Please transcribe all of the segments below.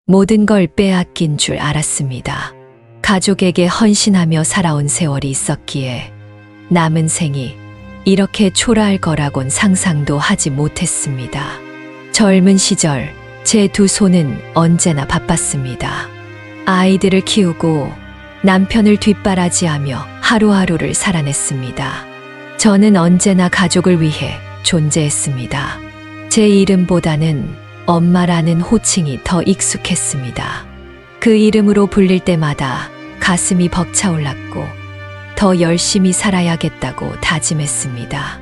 모든 걸 빼앗긴 줄 알았습니다. 가족에게 헌신하며 살아온 세월이 있었기에 남은 생이 이렇게 초라할 거라곤 상상도 하지 못했습니다. 젊은 시절 제 두 손은 언제나 바빴습니다. 아이들을 키우고 남편을 뒷바라지하며 하루하루를 살아냈습니다. 저는 언제나 가족을 위해 존재했습니다. 제 이름보다는 엄마라는 호칭이 더 익숙했습니다. 그 이름으로 불릴 때마다 가슴이 벅차올랐고 더 열심히 살아야겠다고 다짐했습니다.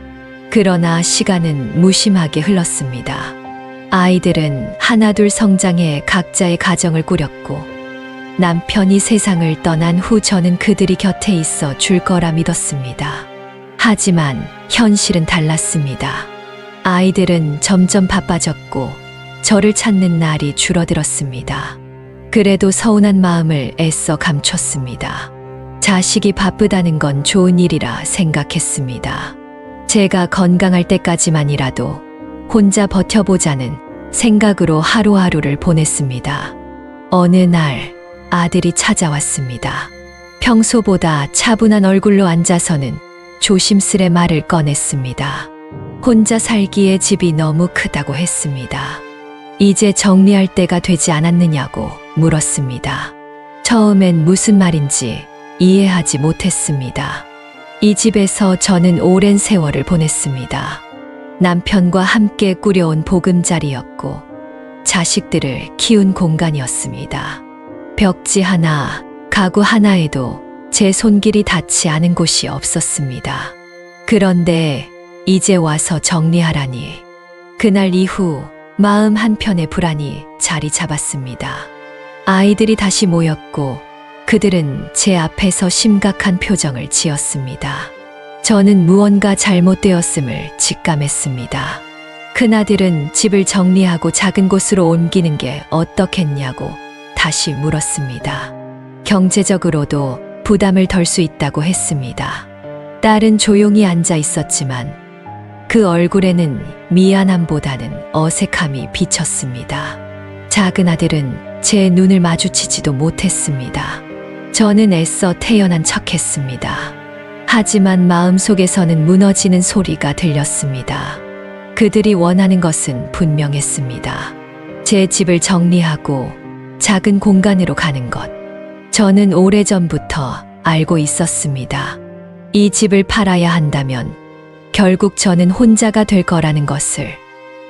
그러나 시간은 무심하게 흘렀습니다. 아이들은 하나둘 성장해 각자의 가정을 꾸렸고 남편이 세상을 떠난 후 저는 그들이 곁에 있어 줄 거라 믿었습니다. 하지만 현실은 달랐습니다. 아이들은 점점 바빠졌고 저를 찾는 날이 줄어들었습니다. 그래도 서운한 마음을 애써 감췄습니다. 자식이 바쁘다는 건 좋은 일이라 생각했습니다. 제가 건강할 때까지만이라도 혼자 버텨보자는 생각으로 하루하루를 보냈습니다. 어느 날 아들이 찾아왔습니다. 평소보다 차분한 얼굴로 앉아서는 조심스레 말을 꺼냈습니다. 혼자 살기에 집이 너무 크다고 했습니다. 이제 정리할 때가 되지 않았느냐고 물었습니다. 처음엔 무슨 말인지 이해하지 못했습니다. 이 집에서 저는 오랜 세월을 보냈습니다. 남편과 함께 꾸려온 보금자리였고 자식들을 키운 공간이었습니다. 벽지 하나, 가구 하나에도 제 손길이 닿지 않은 곳이 없었습니다. 그런데 이제 와서 정리하라니 그날 이후 마음 한편의 불안이 자리 잡았습니다. 아이들이 다시 모였고 그들은 제 앞에서 심각한 표정을 지었습니다. 저는 무언가 잘못되었음을 직감했습니다. 큰아들은 집을 정리하고 작은 곳으로 옮기는 게 어떻겠냐고 다시 물었습니다. 경제적으로도 부담을 덜 수 있다고 했습니다. 딸은 조용히 앉아 있었지만 그 얼굴에는 미안함보다는 어색함이 비쳤습니다. 작은 아들은 제 눈을 마주치지도 못했습니다. 저는 애써 태연한 척했습니다. 하지만 마음속에서는 무너지는 소리가 들렸습니다. 그들이 원하는 것은 분명했습니다. 제 집을 정리하고 작은 공간으로 가는 것. 저는 오래전부터 알고 있었습니다. 이 집을 팔아야 한다면 결국 저는 혼자가 될 거라는 것을.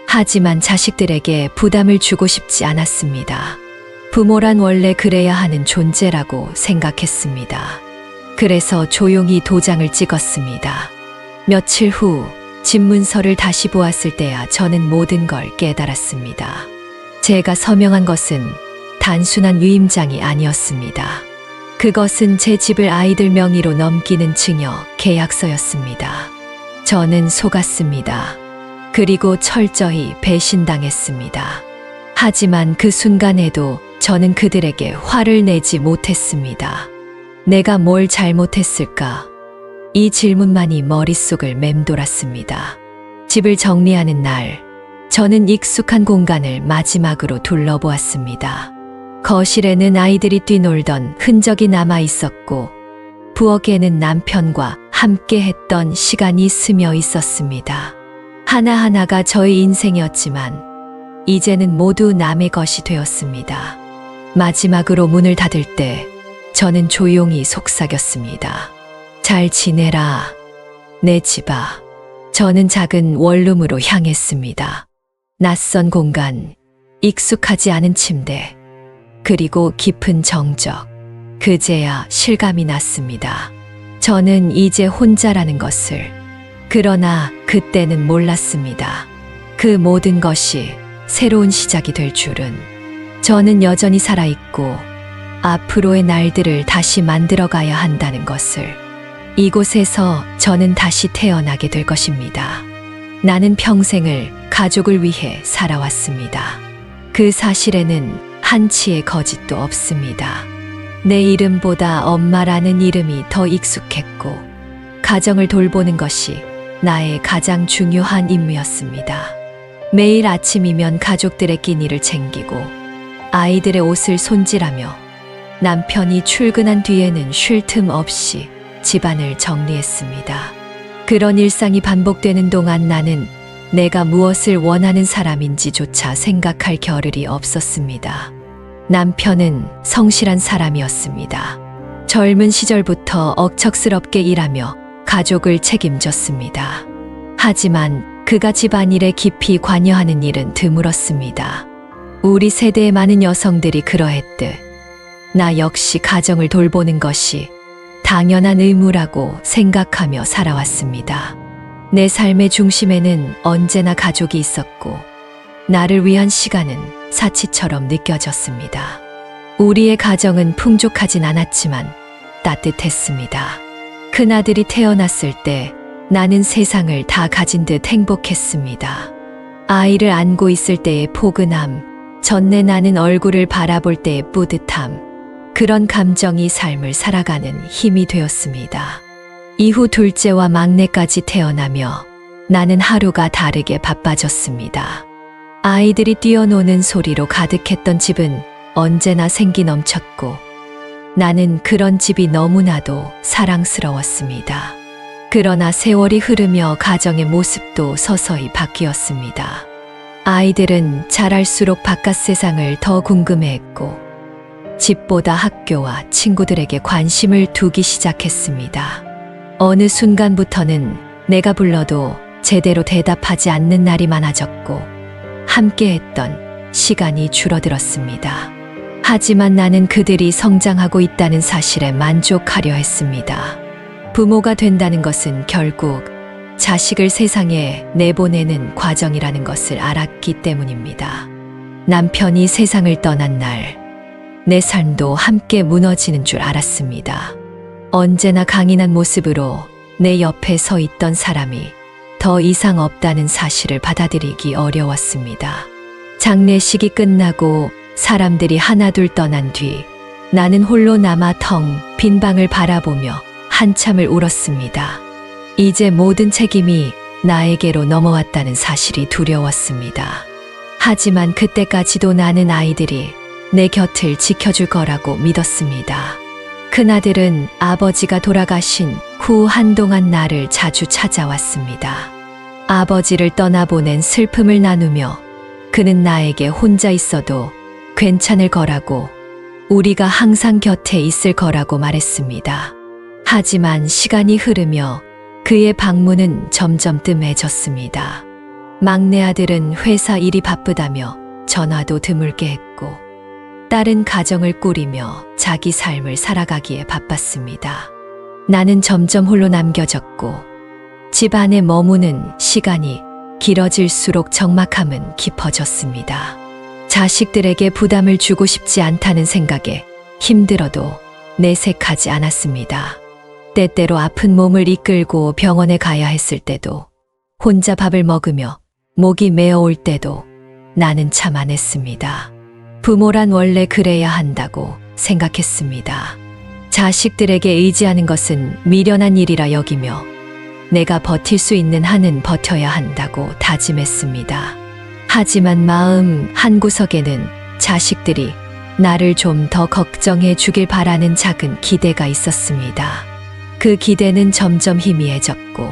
하지만 자식들에게 부담을 주고 싶지 않았습니다. 부모란 원래 그래야 하는 존재라고 생각했습니다. 그래서 조용히 도장을 찍었습니다. 며칠 후 집 문서를 다시 보았을 때야 저는 모든 걸 깨달았습니다. 제가 서명한 것은 단순한 위임장이 아니었습니다. 그것은 제 집을 아이들 명의로 넘기는 증여 계약서였습니다. 저는 속았습니다. 그리고 철저히 배신당했습니다. 하지만 그 순간에도 저는 그들에게 화를 내지 못했습니다. 내가 뭘 잘못했을까? 이 질문만이 머릿속을 맴돌았습니다. 집을 정리하는 날, 저는 익숙한 공간을 마지막으로 둘러보았습니다. 거실에는 아이들이 뛰놀던 흔적이 남아 있었고, 부엌에는 남편과 함께 했던 시간이 스며 있었습니다. 하나하나가 저의 인생이었지만, 이제는 모두 남의 것이 되었습니다. 마지막으로 문을 닫을 때, 저는 조용히 속삭였습니다. 잘 지내라, 내 집아. 저는 작은 원룸으로 향했습니다. 낯선 공간, 익숙하지 않은 침대, 그리고 깊은 정적. 그제야 실감이 났습니다. 저는 이제 혼자라는 것을. 그러나 그때는 몰랐습니다. 그 모든 것이 새로운 시작이 될 줄은. 저는 여전히 살아있고 앞으로의 날들을 다시 만들어가야 한다는 것을. 이곳에서 저는 다시 태어나게 될 것입니다. 나는 평생을 가족을 위해 살아왔습니다. 그 사실에는 한치의 거짓도 없습니다. 내 이름보다 엄마라는 이름이 더 익숙했고, 가정을 돌보는 것이 나의 가장 중요한 임무였습니다. 매일 아침이면 가족들의 끼니를 챙기고, 아이들의 옷을 손질하며 남편이 출근한 뒤에는 쉴 틈 없이 집안을 정리했습니다. 그런 일상이 반복되는 동안 나는 내가 무엇을 원하는 사람인지조차 생각할 겨를이 없었습니다. 남편은 성실한 사람이었습니다. 젊은 시절부터 억척스럽게 일하며 가족을 책임졌습니다. 하지만 그가 집안일에 깊이 관여하는 일은 드물었습니다. 우리 세대의 많은 여성들이 그러했듯 나 역시 가정을 돌보는 것이 당연한 의무라고 생각하며 살아왔습니다. 내 삶의 중심에는 언제나 가족이 있었고 나를 위한 시간은 사치처럼 느껴졌습니다. 우리의 가정은 풍족하진 않았지만 따뜻했습니다. 큰아들이 태어났을 때 나는 세상을 다 가진 듯 행복했습니다. 아이를 안고 있을 때의 포근함, 전내 나는 얼굴을 바라볼 때의 뿌듯함, 그런 감정이 삶을 살아가는 힘이 되었습니다. 이후 둘째와 막내까지 태어나며 나는 하루가 다르게 바빠졌습니다. 아이들이 뛰어노는 소리로 가득했던 집은 언제나 생기 넘쳤고 나는 그런 집이 너무나도 사랑스러웠습니다. 그러나 세월이 흐르며 가정의 모습도 서서히 바뀌었습니다. 아이들은 자랄수록 바깥 세상을 더 궁금해했고 집보다 학교와 친구들에게 관심을 두기 시작했습니다. 어느 순간부터는 내가 불러도 제대로 대답하지 않는 날이 많아졌고 함께했던 시간이 줄어들었습니다. 하지만 나는 그들이 성장하고 있다는 사실에 만족하려 했습니다. 부모가 된다는 것은 결국 자식을 세상에 내보내는 과정이라는 것을 알았기 때문입니다. 남편이 세상을 떠난 날, 내 삶도 함께 무너지는 줄 알았습니다. 언제나 강인한 모습으로 내 옆에 서 있던 사람이 더 이상 없다는 사실을 받아들이기 어려웠습니다. 장례식이 끝나고 사람들이 하나둘 떠난 뒤 나는 홀로 남아 텅 빈 방을 바라보며 한참을 울었습니다. 이제 모든 책임이 나에게로 넘어왔다는 사실이 두려웠습니다. 하지만 그때까지도 나는 아이들이 내 곁을 지켜줄 거라고 믿었습니다. 큰아들은 아버지가 돌아가신 후 한동안 나를 자주 찾아왔습니다. 아버지를 떠나보낸 슬픔을 나누며 그는 나에게 혼자 있어도 괜찮을 거라고, 우리가 항상 곁에 있을 거라고 말했습니다. 하지만 시간이 흐르며 그의 방문은 점점 뜸해졌습니다. 막내 아들은 회사 일이 바쁘다며 전화도 드물게 했고 딸은 가정을 꾸리며 자기 삶을 살아가기에 바빴습니다. 나는 점점 홀로 남겨졌고 집 안에 머무는 시간이 길어질수록 적막함은 깊어졌습니다. 자식들에게 부담을 주고 싶지 않다는 생각에 힘들어도 내색하지 않았습니다. 때때로 아픈 몸을 이끌고 병원에 가야 했을 때도, 혼자 밥을 먹으며 목이 메어올 때도 나는 참아냈습니다. 부모란 원래 그래야 한다고 생각했습니다. 자식들에게 의지하는 것은 미련한 일이라 여기며 내가 버틸 수 있는 한은 버텨야 한다고 다짐했습니다. 하지만 마음 한구석에는 자식들이 나를 좀 더 걱정해 주길 바라는 작은 기대가 있었습니다. 그 기대는 점점 희미해졌고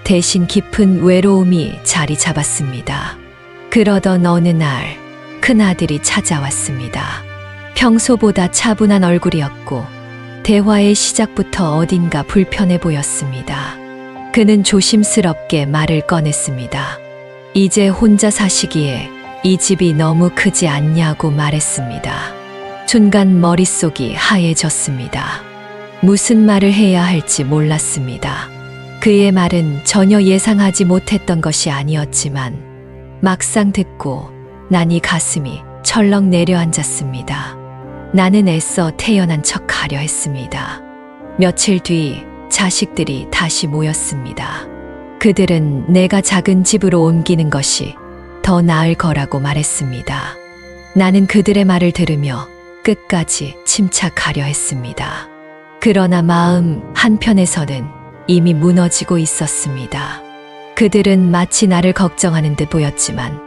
대신 깊은 외로움이 자리 잡았습니다. 그러던 어느 날 큰아들이 찾아왔습니다. 평소보다 차분한 얼굴이었고 대화의 시작부터 어딘가 불편해 보였습니다. 그는 조심스럽게 말을 꺼냈습니다. 이제 혼자 사시기에 이 집이 너무 크지 않냐고 말했습니다. 순간 머릿속이 하얘졌습니다. 무슨 말을 해야 할지 몰랐습니다. 그의 말은 전혀 예상하지 못했던 것이 아니었지만 막상 듣고 나니 가슴이 철렁 내려앉았습니다. 나는 애써 태연한 척하려 했습니다. 며칠 뒤 자식들이 다시 모였습니다. 그들은 내가 작은 집으로 옮기는 것이 더 나을 거라고 말했습니다. 나는 그들의 말을 들으며 끝까지 침착하려 했습니다. 그러나 마음 한편에서는 이미 무너지고 있었습니다. 그들은 마치 나를 걱정하는 듯 보였지만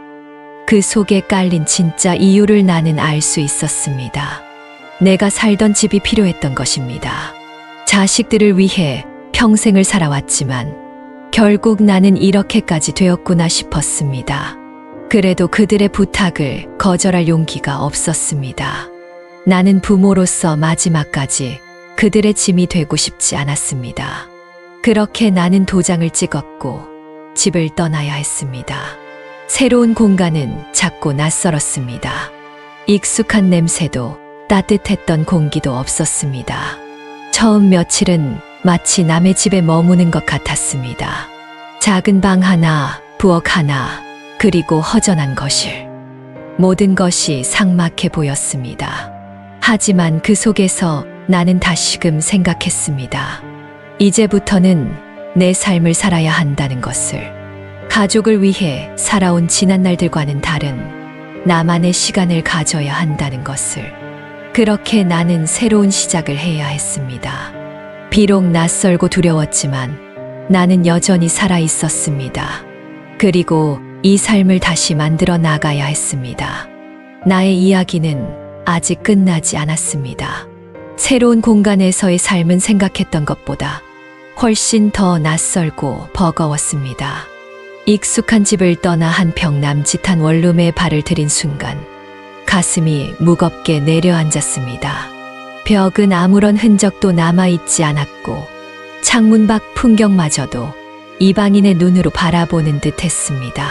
그 속에 깔린 진짜 이유를 나는 알 수 있었습니다. 내가 살던 집이 필요했던 것입니다. 자식들을 위해 평생을 살아왔지만 결국 나는 이렇게까지 되었구나 싶었습니다. 그래도 그들의 부탁을 거절할 용기가 없었습니다. 나는 부모로서 마지막까지 그들의 짐이 되고 싶지 않았습니다. 그렇게 나는 도장을 찍었고 집을 떠나야 했습니다. 새로운 공간은 작고 낯설었습니다. 익숙한 냄새도 따뜻했던 공기도 없었습니다. 처음 며칠은 마치 남의 집에 머무는 것 같았습니다. 작은 방 하나, 부엌 하나, 그리고 허전한 거실. 모든 것이 삭막해 보였습니다. 하지만 그 속에서 나는 다시금 생각했습니다. 이제부터는 내 삶을 살아야 한다는 것을. 가족을 위해 살아온 지난날들과는 다른 나만의 시간을 가져야 한다는 것을. 그렇게 나는 새로운 시작을 해야 했습니다. 비록 낯설고 두려웠지만 나는 여전히 살아 있었습니다. 그리고 이 삶을 다시 만들어 나가야 했습니다. 나의 이야기는 아직 끝나지 않았습니다. 새로운 공간에서의 삶은 생각했던 것보다 훨씬 더 낯설고 버거웠습니다. 익숙한 집을 떠나 한평 남짓한 원룸에 발을 들인 순간 가슴이 무겁게 내려앉았습니다. 벽은 아무런 흔적도 남아있지 않았고 창문 밖 풍경마저도 이방인의 눈으로 바라보는 듯 했습니다.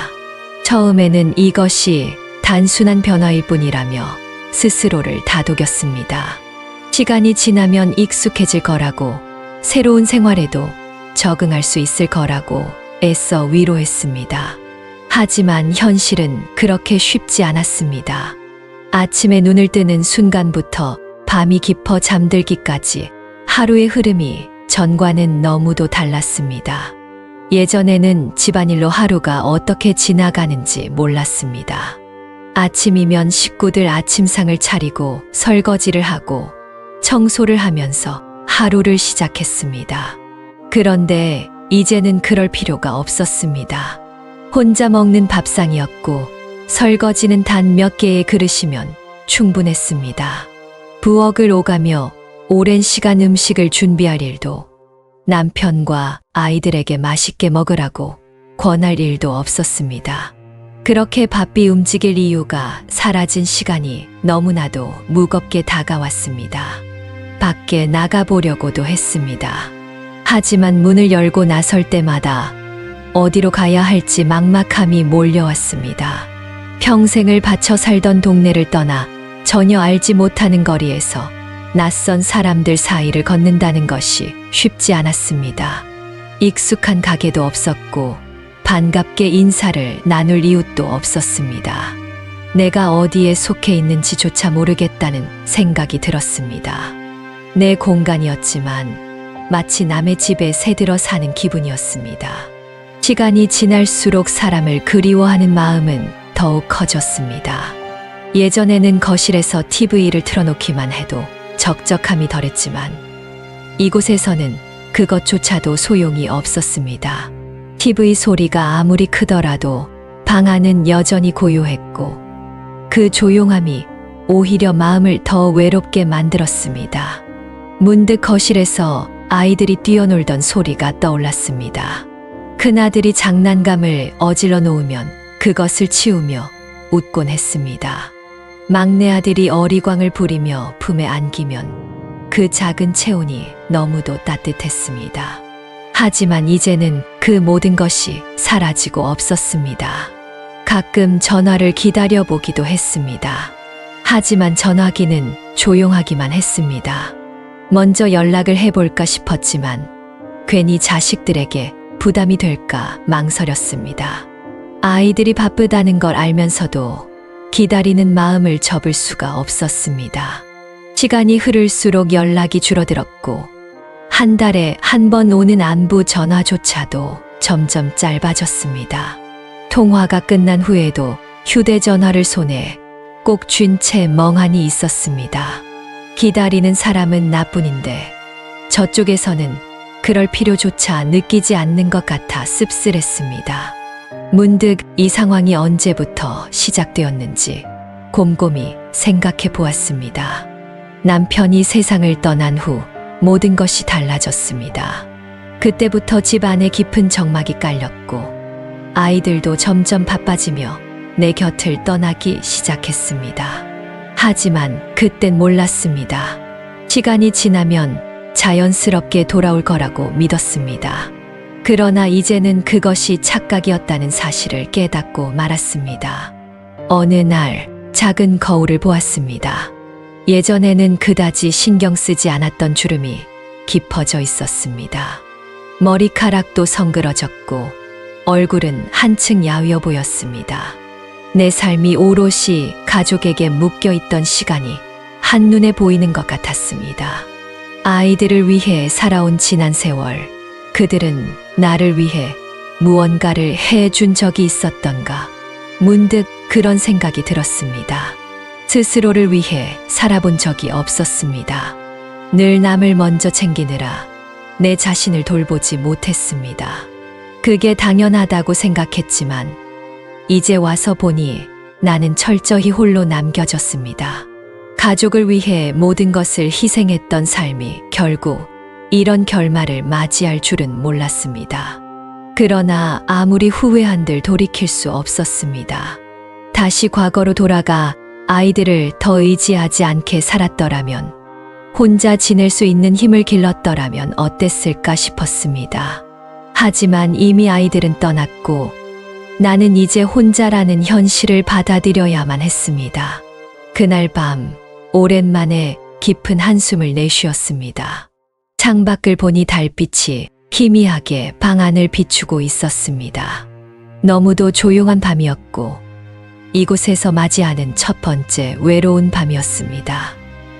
처음에는 이것이 단순한 변화일 뿐이라며 스스로를 다독였습니다. 시간이 지나면 익숙해질 거라고, 새로운 생활에도 적응할 수 있을 거라고 애써 위로했습니다. 하지만 현실은 그렇게 쉽지 않았습니다. 아침에 눈을 뜨는 순간부터 밤이 깊어 잠들기까지 하루의 흐름이 전과는 너무도 달랐습니다. 예전에는 집안일로 하루가 어떻게 지나가는지 몰랐습니다. 아침이면 식구들 아침상을 차리고 설거지를 하고 청소를 하면서 하루를 시작했습니다. 그런데 이제는 그럴 필요가 없었습니다. 혼자 먹는 밥상이었고 설거지는 단 몇 개의 그릇이면 충분했습니다. 부엌을 오가며 오랜 시간 음식을 준비할 일도, 남편과 아이들에게 맛있게 먹으라고 권할 일도 없었습니다. 그렇게 바삐 움직일 이유가 사라진 시간이 너무나도 무겁게 다가왔습니다. 밖에 나가보려고도 했습니다. 하지만 문을 열고 나설 때마다 어디로 가야 할지 막막함이 몰려왔습니다. 평생을 바쳐 살던 동네를 떠나 전혀 알지 못하는 거리에서 낯선 사람들 사이를 걷는다는 것이 쉽지 않았습니다. 익숙한 가게도 없었고 반갑게 인사를 나눌 이웃도 없었습니다. 내가 어디에 속해 있는지조차 모르겠다는 생각이 들었습니다. 내 공간이었지만 마치 남의 집에 새들어 사는 기분이었습니다. 시간이 지날수록 사람을 그리워하는 마음은 더욱 커졌습니다. 예전에는 거실에서 TV를 틀어놓기만 해도 적적함이 덜했지만 이곳에서는 그것조차도 소용이 없었습니다. TV 소리가 아무리 크더라도 방 안은 여전히 고요했고 그 조용함이 오히려 마음을 더 외롭게 만들었습니다. 문득 거실에서 아이들이 뛰어놀던 소리가 떠올랐습니다. 큰아들이 장난감을 어질러 놓으면 그것을 치우며 웃곤 했습니다. 막내 아들이 어리광을 부리며 품에 안기면 그 작은 체온이 너무도 따뜻했습니다. 하지만 이제는 그 모든 것이 사라지고 없었습니다. 가끔 전화를 기다려보기도 했습니다. 하지만 전화기는 조용하기만 했습니다. 먼저 연락을 해볼까 싶었지만 괜히 자식들에게 부담이 될까 망설였습니다. 아이들이 바쁘다는 걸 알면서도 기다리는 마음을 접을 수가 없었습니다. 시간이 흐를수록 연락이 줄어들었고 한 달에 한 번 오는 안부 전화조차도 점점 짧아졌습니다. 통화가 끝난 후에도 휴대전화를 손에 꼭 쥔 채 멍하니 있었습니다. 기다리는 사람은 나뿐인데 저쪽에서는 그럴 필요조차 느끼지 않는 것 같아 씁쓸했습니다. 문득 이 상황이 언제부터 시작되었는지 곰곰이 생각해 보았습니다. 남편이 세상을 떠난 후 모든 것이 달라졌습니다. 그때부터 집 안에 깊은 적막이 깔렸고 아이들도 점점 바빠지며 내 곁을 떠나기 시작했습니다. 하지만 그땐 몰랐습니다. 시간이 지나면 자연스럽게 돌아올 거라고 믿었습니다. 그러나 이제는 그것이 착각이었다는 사실을 깨닫고 말았습니다. 어느 날 작은 거울을 보았습니다. 예전에는 그다지 신경 쓰지 않았던 주름이 깊어져 있었습니다. 머리카락도 성그러졌고 얼굴은 한층 야위어 보였습니다. 내 삶이 오롯이 가족에게 묶여있던 시간이 한눈에 보이는 것 같았습니다. 아이들을 위해 살아온 지난 세월, 그들은 나를 위해 무언가를 해준 적이 있었던가. 문득 그런 생각이 들었습니다. 스스로를 위해 살아본 적이 없었습니다. 늘 남을 먼저 챙기느라 내 자신을 돌보지 못했습니다. 그게 당연하다고 생각했지만 이제 와서 보니 나는 철저히 홀로 남겨졌습니다. 가족을 위해 모든 것을 희생했던 삶이 결국 이런 결말을 맞이할 줄은 몰랐습니다. 그러나 아무리 후회한들 돌이킬 수 없었습니다. 다시 과거로 돌아가 아이들을 더 의지하지 않게 살았더라면, 혼자 지낼 수 있는 힘을 길렀더라면 어땠을까 싶었습니다. 하지만 이미 아이들은 떠났고 나는 이제 혼자라는 현실을 받아들여야만 했습니다. 그날 밤 오랜만에 깊은 한숨을 내쉬었습니다. 창밖을 보니 달빛이 희미하게 방 안을 비추고 있었습니다. 너무도 조용한 밤이었고 이곳에서 맞이하는 첫 번째 외로운 밤이었습니다.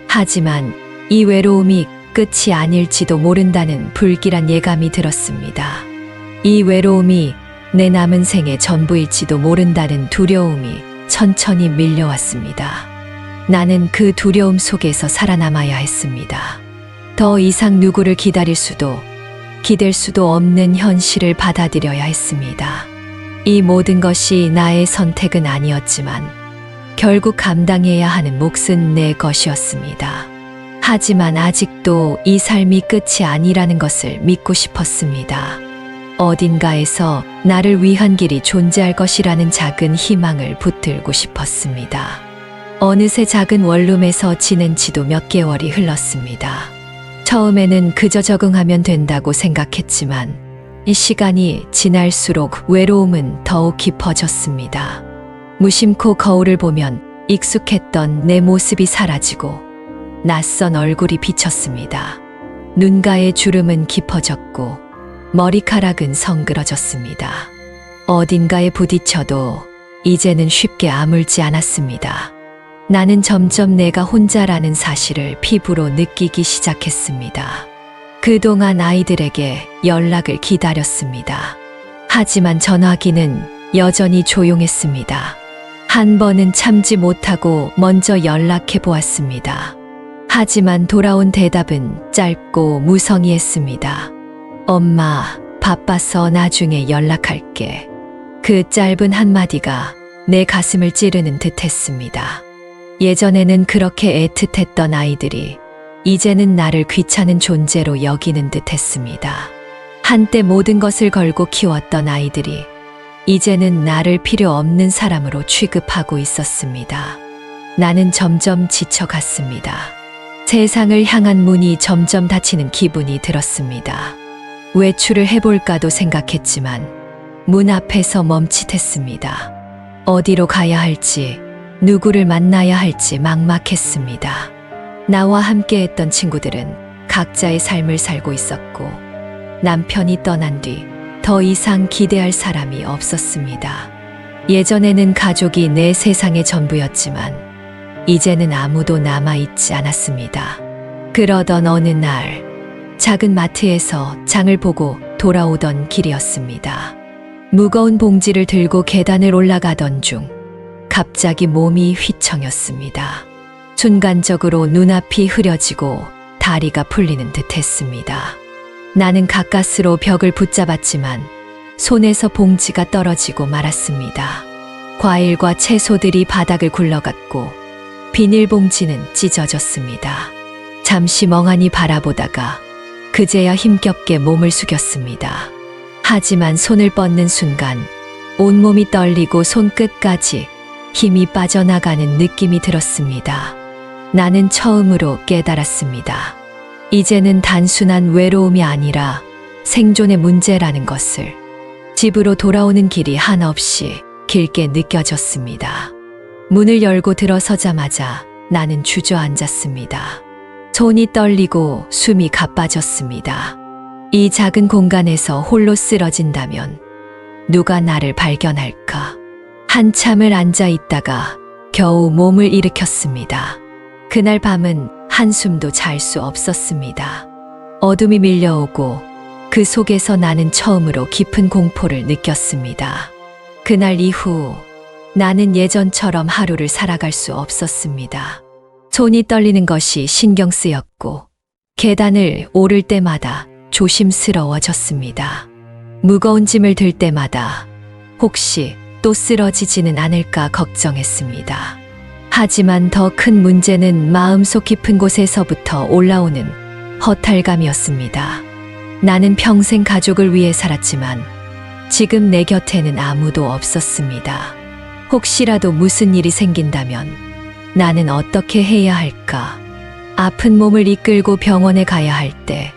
하지만 이 외로움이 끝이 아닐지도 모른다는 불길한 예감이 들었습니다. 이 외로움이 내 남은 생의 전부일지도 모른다는 두려움이 천천히 밀려왔습니다. 나는 그 두려움 속에서 살아남아야 했습니다. 더 이상 누구를 기다릴 수도 기댈 수도 없는 현실을 받아들여야 했습니다. 이 모든 것이 나의 선택은 아니었지만 결국 감당해야 하는 몫은 내 것이었습니다. 하지만 아직도 이 삶이 끝이 아니라는 것을 믿고 싶었습니다. 어딘가에서 나를 위한 길이 존재할 것이라는 작은 희망을 붙들고 싶었습니다. 어느새 작은 원룸에서 지낸 지도 몇 개월이 흘렀습니다. 처음에는 그저 적응하면 된다고 생각했지만 이 시간이 지날수록 외로움은 더욱 깊어졌습니다. 무심코 거울을 보면 익숙했던 내 모습이 사라지고 낯선 얼굴이 비쳤습니다. 눈가의 주름은 깊어졌고 머리카락은 성그러졌습니다. 어딘가에 부딪혀도 이제는 쉽게 아물지 않았습니다. 나는 점점 내가 혼자라는 사실을 피부로 느끼기 시작했습니다. 그동안 아이들에게 연락을 기다렸습니다. 하지만 전화기는 여전히 조용했습니다. 한 번은 참지 못하고 먼저 연락해 보았습니다. 하지만 돌아온 대답은 짧고 무성의했습니다. 엄마, 바빠서 나중에 연락할게. 그 짧은 한마디가 내 가슴을 찌르는 듯 했습니다. 예전에는 그렇게 애틋했던 아이들이 이제는 나를 귀찮은 존재로 여기는 듯 했습니다. 한때 모든 것을 걸고 키웠던 아이들이 이제는 나를 필요 없는 사람으로 취급하고 있었습니다. 나는 점점 지쳐갔습니다. 세상을 향한 문이 점점 닫히는 기분이 들었습니다. 외출을 해볼까도 생각했지만 문 앞에서 멈칫했습니다. 어디로 가야 할지, 누구를 만나야 할지 막막했습니다. 나와 함께했던 친구들은 각자의 삶을 살고 있었고 남편이 떠난 뒤 더 이상 기대할 사람이 없었습니다. 예전에는 가족이 내 세상의 전부였지만 이제는 아무도 남아있지 않았습니다. 그러던 어느 날 작은 마트에서 장을 보고 돌아오던 길이었습니다. 무거운 봉지를 들고 계단을 올라가던 중 갑자기 몸이 휘청였습니다. 순간적으로 눈앞이 흐려지고 다리가 풀리는 듯 했습니다. 나는 가까스로 벽을 붙잡았지만 손에서 봉지가 떨어지고 말았습니다. 과일과 채소들이 바닥을 굴러갔고 비닐봉지는 찢어졌습니다. 잠시 멍하니 바라보다가 그제야 힘겹게 몸을 숙였습니다. 하지만 손을 뻗는 순간 온몸이 떨리고 손끝까지 힘이 빠져나가는 느낌이 들었습니다. 나는 처음으로 깨달았습니다. 이제는 단순한 외로움이 아니라 생존의 문제라는 것을. 집으로 돌아오는 길이 한없이 길게 느껴졌습니다. 문을 열고 들어서자마자 나는 주저앉았습니다. 손이 떨리고 숨이 가빠졌습니다. 이 작은 공간에서 홀로 쓰러진다면 누가 나를 발견할까? 한참을 앉아 있다가 겨우 몸을 일으켰습니다. 그날 밤은 한숨도 잘 수 없었습니다. 어둠이 밀려오고 그 속에서 나는 처음으로 깊은 공포를 느꼈습니다. 그날 이후 나는 예전처럼 하루를 살아갈 수 없었습니다. 손이 떨리는 것이 신경 쓰였고 계단을 오를 때마다 조심스러워졌습니다. 무거운 짐을 들 때마다 혹시 또 쓰러지지는 않을까 걱정했습니다. 하지만 더 큰 문제는 마음속 깊은 곳에서부터 올라오는 허탈감이었습니다. 나는 평생 가족을 위해 살았지만 지금 내 곁에는 아무도 없었습니다. 혹시라도 무슨 일이 생긴다면 나는 어떻게 해야 할까? 아픈 몸을 이끌고 병원에 가야 할 때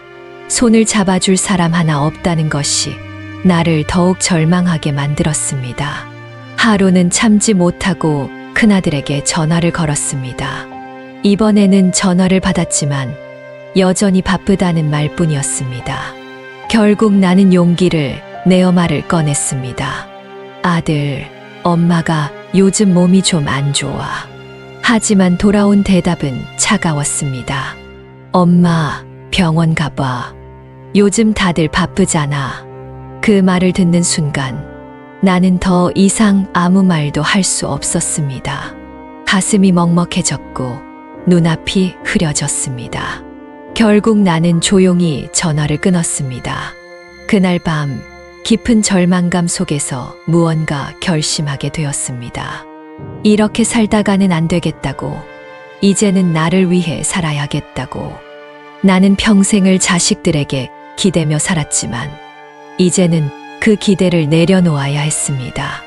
손을 잡아줄 사람 하나 없다는 것이 나를 더욱 절망하게 만들었습니다. 하루는 참지 못하고 큰아들에게 전화를 걸었습니다. 이번에는 전화를 받았지만 여전히 바쁘다는 말뿐이었습니다. 결국 나는 용기를 내어 말을 꺼냈습니다. 아들, 엄마가 요즘 몸이 좀 안 좋아. 하지만 돌아온 대답은 차가웠습니다. 엄마, 병원 가봐. 요즘 다들 바쁘잖아. 그 말을 듣는 순간 나는 더 이상 아무 말도 할 수 없었습니다. 가슴이 먹먹해졌고 눈앞이 흐려졌습니다. 결국 나는 조용히 전화를 끊었습니다. 그날 밤 깊은 절망감 속에서 무언가 결심하게 되었습니다. 이렇게 살다가는 안 되겠다고, 이제는 나를 위해 살아야겠다고. 나는 평생을 자식들에게 기대며 살았지만 이제는 그 기대를 내려놓아야 했습니다.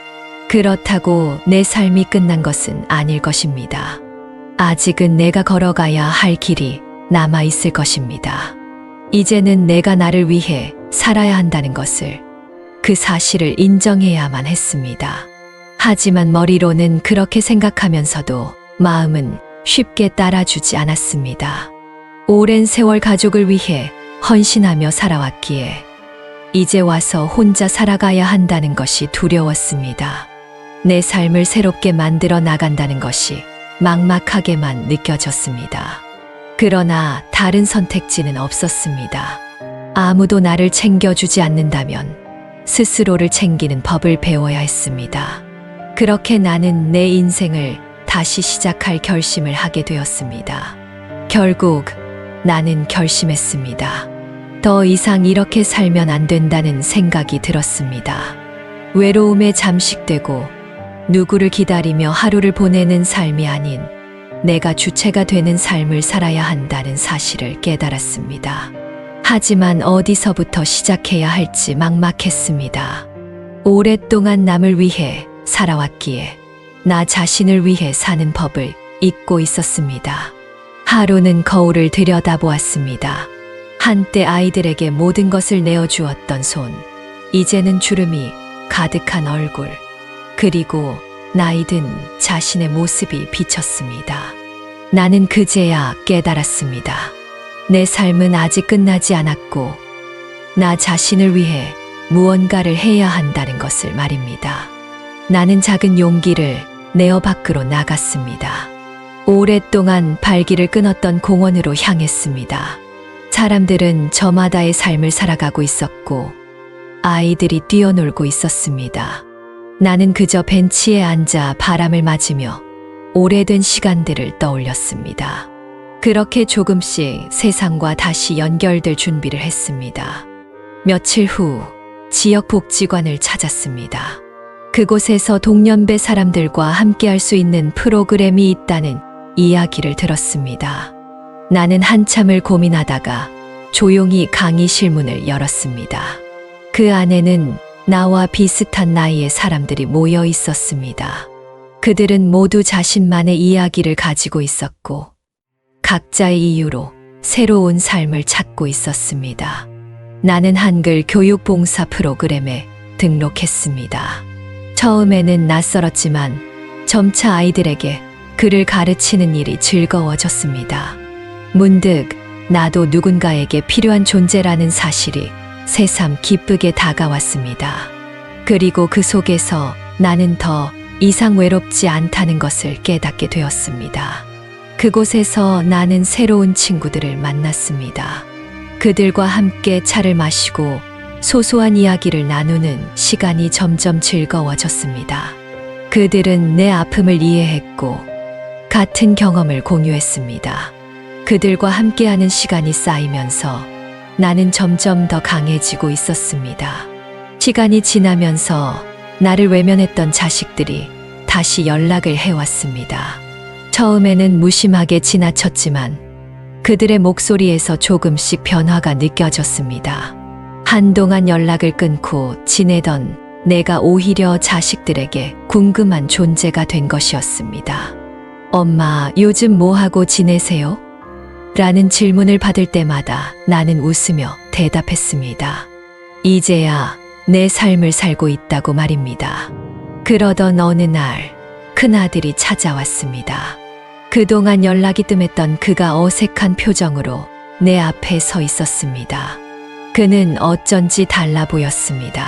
그렇다고 내 삶이 끝난 것은 아닐 것입니다. 아직은 내가 걸어가야 할 길이 남아 있을 것입니다. 이제는 내가 나를 위해 살아야 한다는 것을, 그 사실을 인정해야만 했습니다. 하지만 머리로는 그렇게 생각하면서도 마음은 쉽게 따라주지 않았습니다. 오랜 세월 가족을 위해 헌신하며 살아왔기에 이제 와서 혼자 살아가야 한다는 것이 두려웠습니다. 내 삶을 새롭게 만들어 나간다는 것이 막막하게만 느껴졌습니다. 그러나 다른 선택지는 없었습니다. 아무도 나를 챙겨주지 않는다면 스스로를 챙기는 법을 배워야 했습니다. 그렇게 나는 내 인생을 다시 시작할 결심을 하게 되었습니다. 결국 나는 결심했습니다. 더 이상 이렇게 살면 안 된다는 생각이 들었습니다. 외로움에 잠식되고 누구를 기다리며 하루를 보내는 삶이 아닌 내가 주체가 되는 삶을 살아야 한다는 사실을 깨달았습니다. 하지만 어디서부터 시작해야 할지 막막했습니다. 오랫동안 남을 위해 살아왔기에 나 자신을 위해 사는 법을 잊고 있었습니다. 하루는 거울을 들여다보았습니다. 한때 아이들에게 모든 것을 내어주었던 손, 이제는 주름이 가득한 얼굴, 그리고 나이 든 자신의 모습이 비쳤습니다. 나는 그제야 깨달았습니다. 내 삶은 아직 끝나지 않았고 나 자신을 위해 무언가를 해야 한다는 것을 말입니다. 나는 작은 용기를 내어 밖으로 나갔습니다. 오랫동안 발길을 끊었던 공원으로 향했습니다. 사람들은 저마다의 삶을 살아가고 있었고 아이들이 뛰어놀고 있었습니다. 나는 그저 벤치에 앉아 바람을 맞으며 오래된 시간들을 떠올렸습니다. 그렇게 조금씩 세상과 다시 연결될 준비를 했습니다. 며칠 후 지역 복지관을 찾았습니다. 그곳에서 동년배 사람들과 함께할 수 있는 프로그램이 있다는 이야기를 들었습니다. 나는 한참을 고민하다가 조용히 강의실 문을 열었습니다. 그 안에는 나와 비슷한 나이의 사람들이 모여 있었습니다. 그들은 모두 자신만의 이야기를 가지고 있었고 각자의 이유로 새로운 삶을 찾고 있었습니다. 나는 한글 교육 봉사 프로그램에 등록했습니다. 처음에는 낯설었지만 점차 아이들에게 글을 가르치는 일이 즐거워졌습니다. 문득 나도 누군가에게 필요한 존재라는 사실이 새삼 기쁘게 다가왔습니다. 그리고 그 속에서 나는 더 이상 외롭지 않다는 것을 깨닫게 되었습니다. 그곳에서 나는 새로운 친구들을 만났습니다. 그들과 함께 차를 마시고 소소한 이야기를 나누는 시간이 점점 즐거워졌습니다. 그들은 내 아픔을 이해했고 같은 경험을 공유했습니다. 그들과 함께하는 시간이 쌓이면서 나는 점점 더 강해지고 있었습니다. 시간이 지나면서 나를 외면했던 자식들이 다시 연락을 해왔습니다. 처음에는 무심하게 지나쳤지만 그들의 목소리에서 조금씩 변화가 느껴졌습니다. 한동안 연락을 끊고 지내던 내가 오히려 자식들에게 궁금한 존재가 된 것이었습니다. 엄마, 요즘 뭐 하고 지내세요? 라는 질문을 받을 때마다 나는 웃으며 대답했습니다. 이제야 내 삶을 살고 있다고 말입니다. 그러던 어느 날 큰아들이 찾아왔습니다. 그동안 연락이 뜸했던 그가 어색한 표정으로 내 앞에 서 있었습니다. 그는 어쩐지 달라 보였습니다.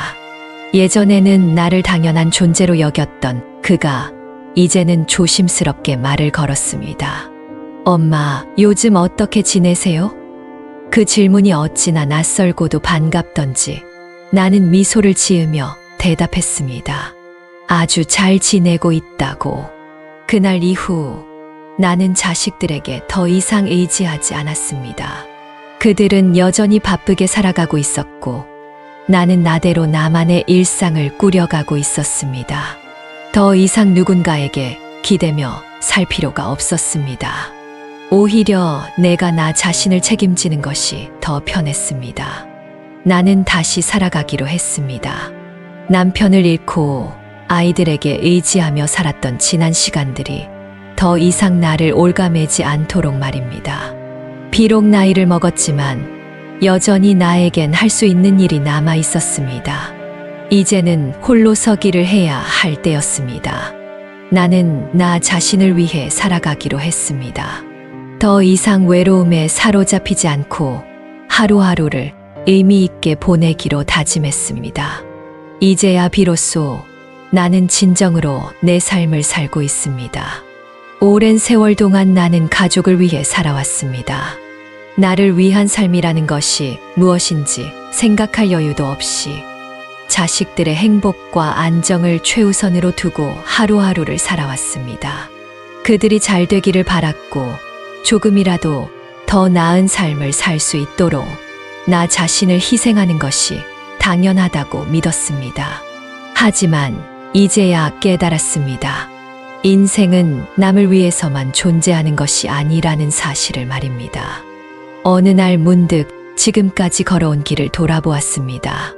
예전에는 나를 당연한 존재로 여겼던 그가 이제는 조심스럽게 말을 걸었습니다. 엄마, 요즘 어떻게 지내세요? 그 질문이 어찌나 낯설고도 반갑던지 나는 미소를 지으며 대답했습니다. 아주 잘 지내고 있다고. 그날 이후 나는 자식들에게 더 이상 의지하지 않았습니다. 그들은 여전히 바쁘게 살아가고 있었고 나는 나대로 나만의 일상을 꾸려가고 있었습니다. 더 이상 누군가에게 기대며 살 필요가 없었습니다. 오히려 내가 나 자신을 책임지는 것이 더 편했습니다. 나는 다시 살아가기로 했습니다. 남편을 잃고 아이들에게 의지하며 살았던 지난 시간들이 더 이상 나를 올가매지 않도록 말입니다. 비록 나이를 먹었지만 여전히 나에겐 할 수 있는 일이 남아 있었습니다. 이제는 홀로 서기를 해야 할 때였습니다. 나는 나 자신을 위해 살아가기로 했습니다. 더 이상 외로움에 사로잡히지 않고 하루하루를 의미 있게 보내기로 다짐했습니다. 이제야 비로소 나는 진정으로 내 삶을 살고 있습니다. 오랜 세월 동안 나는 가족을 위해 살아왔습니다. 나를 위한 삶이라는 것이 무엇인지 생각할 여유도 없이 자식들의 행복과 안정을 최우선으로 두고 하루하루를 살아왔습니다. 그들이 잘 되기를 바랐고 조금이라도 더 나은 삶을 살 수 있도록 나 자신을 희생하는 것이 당연하다고 믿었습니다. 하지만 이제야 깨달았습니다. 인생은 남을 위해서만 존재하는 것이 아니라는 사실을 말입니다. 어느 날 문득 지금까지 걸어온 길을 돌아보았습니다.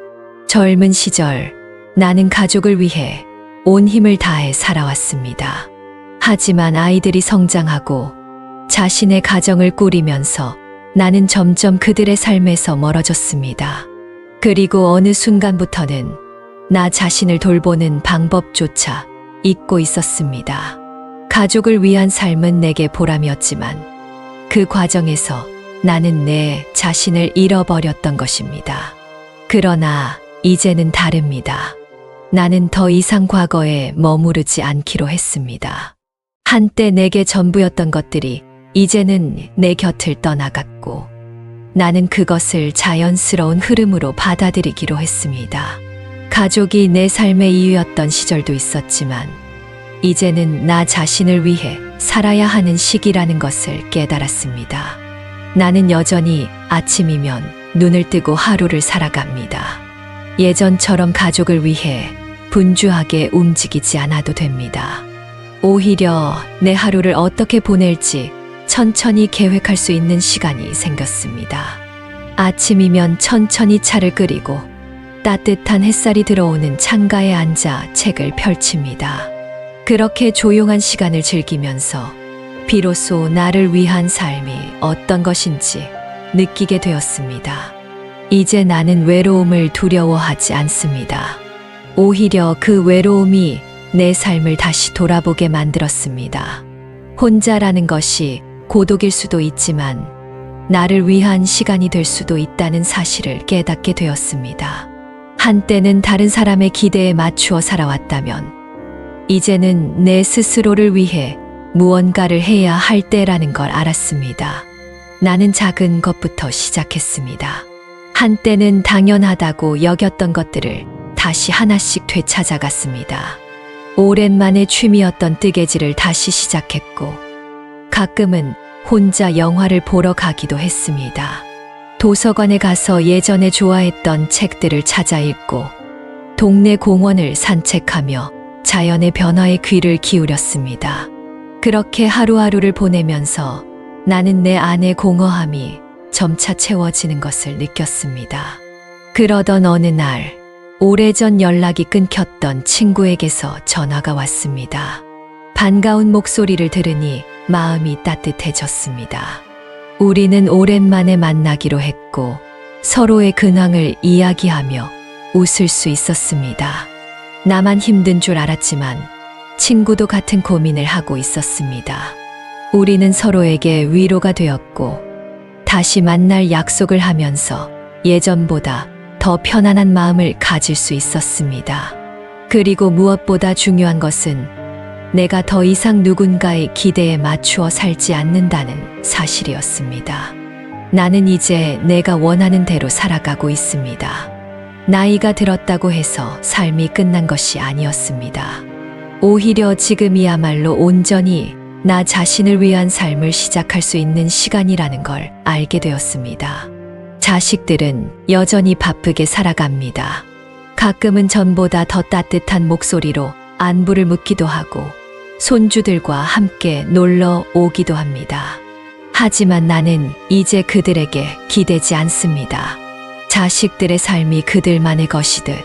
젊은 시절 나는 가족을 위해 온 힘을 다해 살아왔습니다. 하지만 아이들이 성장하고 자신의 가정을 꾸리면서 나는 점점 그들의 삶에서 멀어졌습니다. 그리고 어느 순간부터는 나 자신을 돌보는 방법조차 잊고 있었습니다. 가족을 위한 삶은 내게 보람이었지만 그 과정에서 나는 내 자신을 잃어버렸던 것입니다. 그러나 이제는 다릅니다. 나는 더 이상 과거에 머무르지 않기로 했습니다. 한때 내게 전부였던 것들이 이제는 내 곁을 떠나갔고 나는 그것을 자연스러운 흐름으로 받아들이기로 했습니다. 가족이 내 삶의 이유였던 시절도 있었지만 이제는 나 자신을 위해 살아야 하는 시기라는 것을 깨달았습니다. 나는 여전히 아침이면 눈을 뜨고 하루를 살아갑니다. 예전처럼 가족을 위해 분주하게 움직이지 않아도 됩니다. 오히려 내 하루를 어떻게 보낼지 천천히 계획할 수 있는 시간이 생겼습니다. 아침이면 천천히 차를 끓이고 따뜻한 햇살이 들어오는 창가에 앉아 책을 펼칩니다. 그렇게 조용한 시간을 즐기면서 비로소 나를 위한 삶이 어떤 것인지 느끼게 되었습니다. 이제 나는 외로움을 두려워하지 않습니다. 오히려 그 외로움이 내 삶을 다시 돌아보게 만들었습니다. 혼자라는 것이 고독일 수도 있지만 나를 위한 시간이 될 수도 있다는 사실을 깨닫게 되었습니다. 한때는 다른 사람의 기대에 맞추어 살아왔다면 이제는 내 스스로를 위해 무언가를 해야 할 때라는 걸 알았습니다. 나는 작은 것부터 시작했습니다. 한때는 당연하다고 여겼던 것들을 다시 하나씩 되찾아갔습니다. 오랜만에 취미였던 뜨개질을 다시 시작했고 가끔은 혼자 영화를 보러 가기도 했습니다. 도서관에 가서 예전에 좋아했던 책들을 찾아 읽고 동네 공원을 산책하며 자연의 변화에 귀를 기울였습니다. 그렇게 하루하루를 보내면서 나는 내 안의 공허함이 점차 채워지는 것을 느꼈습니다. 그러던 어느 날 오래전 연락이 끊겼던 친구에게서 전화가 왔습니다. 반가운 목소리를 들으니 마음이 따뜻해졌습니다. 우리는 오랜만에 만나기로 했고 서로의 근황을 이야기하며 웃을 수 있었습니다. 나만 힘든 줄 알았지만 친구도 같은 고민을 하고 있었습니다. 우리는 서로에게 위로가 되었고 다시 만날 약속을 하면서 예전보다 더 편안한 마음을 가질 수 있었습니다. 그리고 무엇보다 중요한 것은 내가 더 이상 누군가의 기대에 맞추어 살지 않는다는 사실이었습니다. 나는 이제 내가 원하는 대로 살아가고 있습니다. 나이가 들었다고 해서 삶이 끝난 것이 아니었습니다. 오히려 지금이야말로 온전히 나 자신을 위한 삶을 시작할 수 있는 시간이라는 걸 알게 되었습니다. 자식들은 여전히 바쁘게 살아갑니다. 가끔은 전보다 더 따뜻한 목소리로 안부를 묻기도 하고 손주들과 함께 놀러 오기도 합니다. 하지만 나는 이제 그들에게 기대지 않습니다. 자식들의 삶이 그들만의 것이듯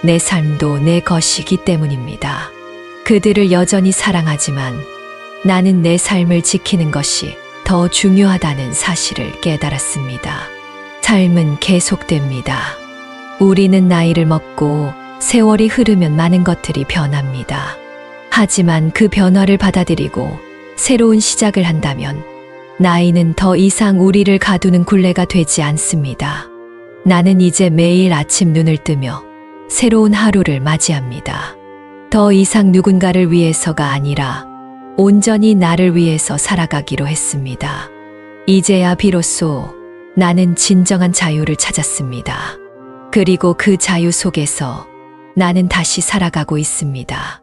내 삶도 내 것이기 때문입니다. 그들을 여전히 사랑하지만 나는 내 삶을 지키는 것이 더 중요하다는 사실을 깨달았습니다. 삶은 계속됩니다. 우리는 나이를 먹고 세월이 흐르면 많은 것들이 변합니다. 하지만 그 변화를 받아들이고 새로운 시작을 한다면 나이는 더 이상 우리를 가두는 굴레가 되지 않습니다. 나는 이제 매일 아침 눈을 뜨며 새로운 하루를 맞이합니다. 더 이상 누군가를 위해서가 아니라 온전히 나를 위해서 살아가기로 했습니다. 이제야 비로소 나는 진정한 자유를 찾았습니다. 그리고 그 자유 속에서 나는 다시 살아가고 있습니다.